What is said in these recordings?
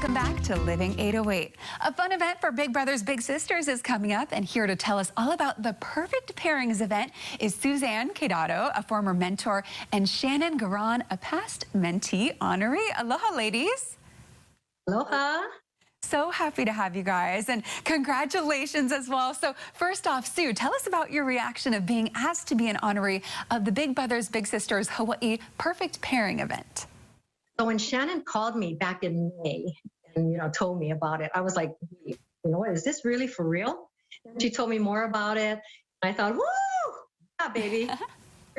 Welcome back to Living 808. A fun event for Big Brothers Big Sisters is coming up, and here to tell us all about the Perfect Pairings event is Suzanne Quedado, a former mentor, and Shannon Garan, a past mentee honoree. Aloha, ladies. Aloha. So happy to have you guys, and congratulations as well. So first off, Sue, tell us about your reaction of being asked to be an honoree of the Big Brothers Big Sisters Hawaii Perfect Pairing event. So when Shannon called me back in May and, told me about it, I was like, what, is this really for real? And she told me more about it. I thought, woo, yeah, baby,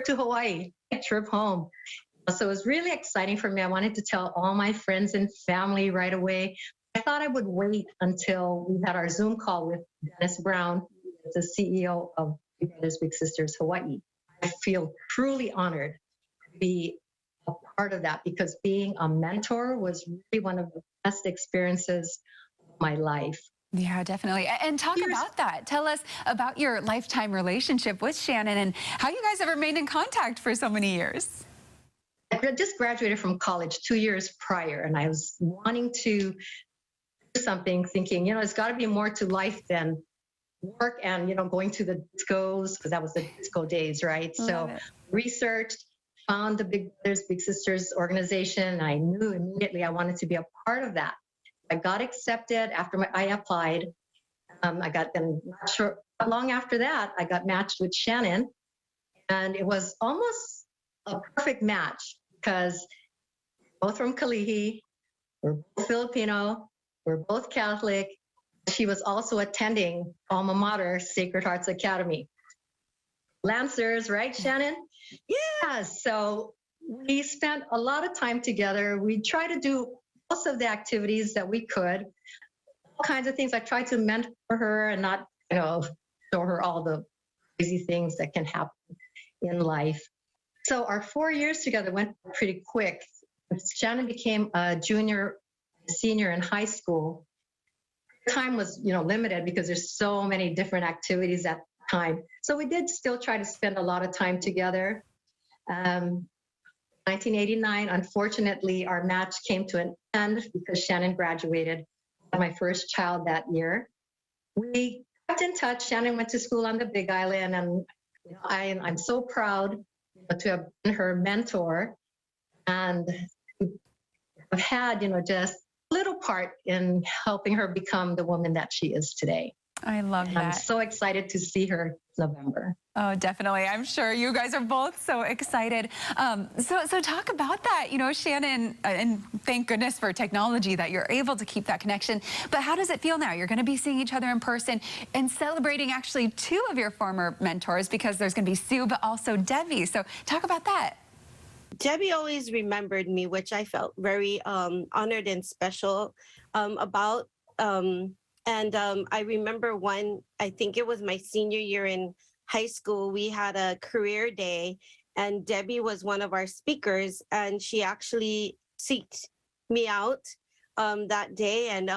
to Hawaii, trip home. So it was really exciting for me. I wanted to tell all my friends and family right away. I thought I would wait until we had our Zoom call with Dennis Brown, the CEO of Big Brothers Big Sisters Hawaii. I feel truly honored to be a part of that, because being a mentor was really one of the best experiences of my life. Yeah, definitely. And talk about that. Tell us about your lifetime relationship with Shannon and how you guys have remained in contact for so many years. I just graduated from college 2 years prior, and I was wanting to do something, thinking, it's got to be more to life than work and, going to the discos, because that was the disco days, right? So researched, found the Big Brothers Big Sisters organization. I knew immediately I wanted to be a part of that. I got accepted after I applied. I got them, not sure how long after that, I got matched with Shannon, and it was almost a perfect match because both from Kalihi, we're both Filipino, we're both Catholic. She was also attending alma mater, Sacred Hearts Academy. Lancers, right, Shannon? Yeah, so we spent a lot of time together. We tried to do most of the activities that we could, all kinds of things. I tried to mentor her and not, show her all the crazy things that can happen in life. So our 4 years together went pretty quick. Shannon became a junior, senior in high school. Time was, limited because there's so many different activities at the time. So we did still try to spend a lot of time together. 1989, unfortunately, our match came to an end because Shannon graduated, my first child that year. We kept in touch. Shannon went to school on the Big Island, and I'm so proud to have been her mentor and have had, just a little part in helping her become the woman that she is today. I love that. I'm so excited to see her in November. Oh, definitely. I'm sure you guys are both so excited. So talk about that, Shannon, and thank goodness for technology that you're able to keep that connection. But how does it feel now? You're going to be seeing each other in person and celebrating actually two of your former mentors, because there's going to be Sue, but also Debbie. So talk about that. Debbie always remembered me, which I felt very honored and special about. I remember I think it was my senior year in high school, we had a career day, and Debbie was one of our speakers, and she actually seeked me out that day and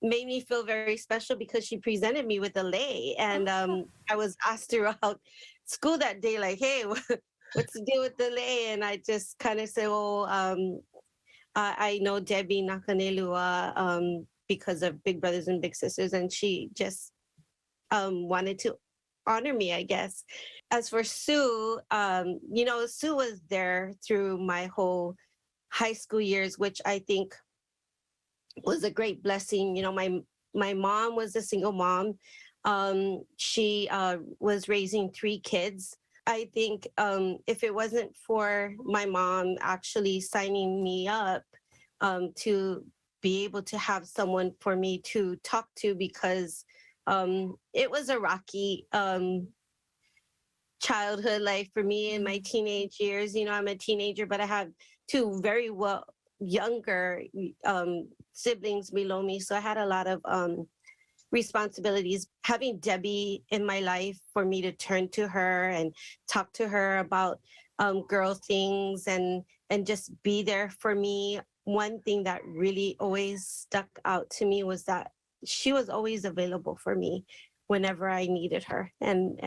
made me feel very special because she presented me with a lei. And I was asked throughout school that day, like, hey, what's the deal with the lei? And I just kind of said, I know Debbie Nakanelua because of Big Brothers and Big Sisters, and she just wanted to honor me, I guess. As for Sue, Sue was there through my whole high school years, which I think was a great blessing. My mom was a single mom. She was raising 3 kids. I think if it wasn't for my mom actually signing me up to be able to have someone for me to talk to, because it was a rocky childhood life for me in my teenage years. I'm a teenager, but I have 2 very younger siblings below me. So I had a lot of responsibilities. Having Debbie in my life for me to turn to her and talk to her about girl things and just be there for me. One thing that really always stuck out to me was that she was always available for me whenever I needed her. And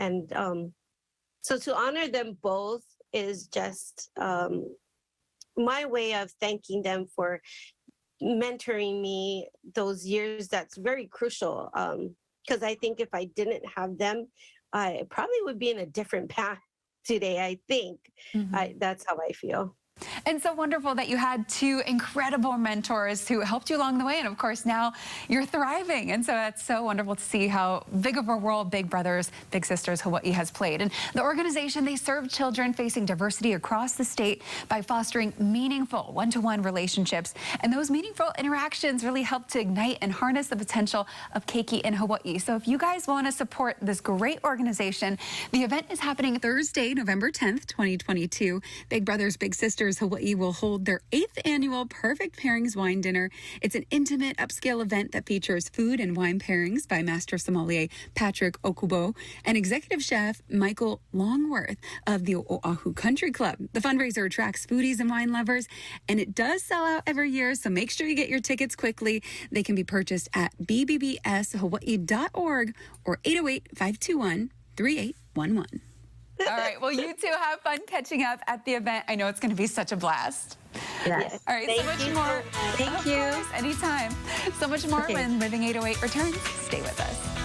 so to honor them both is just my way of thanking them for mentoring me those years. That's very crucial. Because I think if I didn't have them, I probably would be in a different path today. I think that's how I feel. And so wonderful that you had two incredible mentors who helped you along the way. And of course, now you're thriving. And so that's so wonderful to see how big of a role Big Brothers Big Sisters Hawaii has played. And the organization, they serve children facing diversity across the state by fostering meaningful one-to-one relationships. And those meaningful interactions really help to ignite and harness the potential of Keiki in Hawaii. So if you guys want to support this great organization, the event is happening Thursday, November 10th, 2022. Big Brothers Big Sisters Hawaii will hold their 8th annual Perfect Pairings Wine Dinner. It's an intimate, upscale event that features food and wine pairings by Master Sommelier Patrick Okubo and Executive Chef Michael Longworth of the Oahu Country Club. The fundraiser attracts foodies and wine lovers, and it does sell out every year, so make sure you get your tickets quickly. They can be purchased at bbbshawaii.org or 808-521-3811. Oh, All right. Well, you two have fun catching up at the event. I know it's going to be such a blast. Yes. All right. Thank so much you more. so much. Thank Of you. course, anytime. So much more Okay. when Living 808 returns. Stay with us.